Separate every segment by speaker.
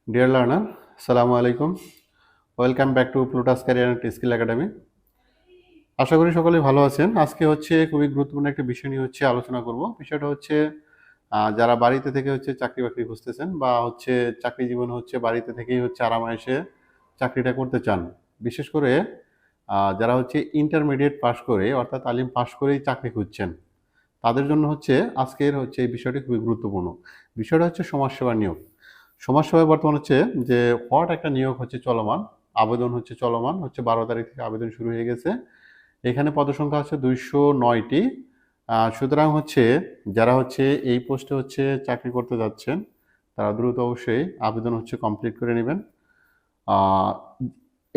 Speaker 1: Dear learner, Assalamu alaikum. Welcome back to Plutus Career and Skill Academy. আশা করি সকলেই ভালো আছেন। আজকে খুবই গুরুত্বপূর্ণ একটা বিষয় নিয়ে আলোচনা করব। বিষয়টা যারা বাড়িতে থেকে চাকরি-বাকরি খুঁজতেছেন বা চাকরি জীবনে বাড়িতে থেকেই আরাম-আয়েশে চাকরিটা করতে চান। বিশেষ করে যারা ইন্টারমিডিয়েট পাস করে অর্থাৎ আলিম পাস করেই চাকরি খুঁজছেন। তাদের জন্য আজকের এই বিষয়টি খুবই গুরুত্বপূর্ণ। বিষয়টা সমাজসেবা নিয়োগ। সমাজসেবায় বর্তমান যে হট একটা নিয়োগ চলমান, আবেদন চলমান 12 তারিখ থেকে আবেদন শুরু হয়ে গেছে। এখানে পদসংখ্যা 209টি। সুতরাং যারা এই পোস্টে চাকরি করতে যাচ্ছেন তারা দ্রুত অবশ্যই আবেদন কমপ্লিট করে নেবেন।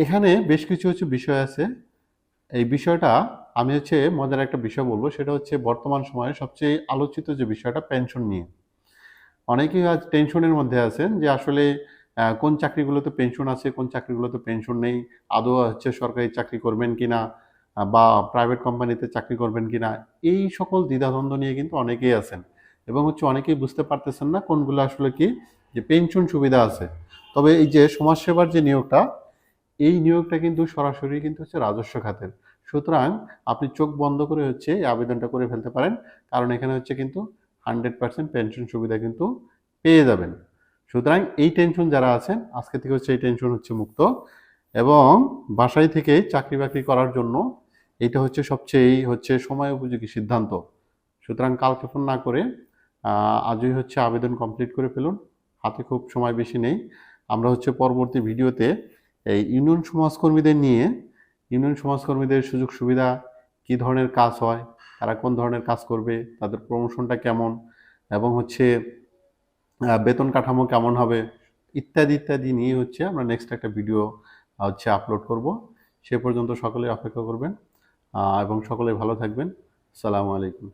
Speaker 1: এখানে বেশ কিছু বিষয় আছে। এই বিষয়টা আমি মজার একটা বিষয় বলবো, সেটা বর্তমান সময়ে সবচেয়ে আলোচিত যে বিষয়টা পেনশন নিয়ে। অনেকেই আজ টেনশনের মধ্যে আছেন যে আসলে কোন চাকরিগুলোতে পেনশন আছে, কোন চাকরিগুলোতে পেনশন নেই, আদৌ সরকারি চাকরি করবেন কিনা বা প্রাইভেট কোম্পানিতে চাকরি করবেন কিনা, এই সকল দ্বিধাদ্বন্দ্ব নিয়ে কিন্তু অনেকেই আছেন এবং অনেকেই বুঝতে পারতেছেন না কোনগুলো আসলে কি যে পেনশন সুবিধা আছে। তবে এই যে সমাজসেবার যে নিয়োগটা, এই নিয়োগটা কিন্তু সরাসরি কিন্তু রাজস্ব খাতের। সুতরাং আপনি চোখ বন্ধ করে এই আবেদনটা করে ফেলতে পারেন, কারণ এখানে কিন্তু 100% পেনশন সুবিধা কিন্তু পেয়ে যাবেন। সুতরাং এই টেনশন যারা আছেন আজকে থেকে এই টেনশন মুক্ত এবং বাসায় থেকে চাকরি বাকরি করার জন্য এইটা সবচেয়ে সময় উপযোগী সিদ্ধান্ত। সুতরাং কালক্ষেপণ না করে আজই আবেদন কমপ্লিট করে ফেলুন। হাতে খুব সময় বেশি নেই। আমরা পরবর্তী ভিডিওতে এই ইউনিয়ন সমাজকর্মীদের সুযোগ সুবিধা, কি ধরনের কাজ হয়, তারা কোন ধরনের কাজ করবে, তাদের প্রমোশনটা কেমন এবং বেতন কাঠামো কেমন হবে, ইত্যাদি ইত্যাদি নিয়ে আমরা নেক্সট একটা ভিডিও আপলোড করব। সে পর্যন্ত সকলে অপেক্ষা করবেন এবং সকলে ভালো থাকবেন। আসসালামু আলাইকুম।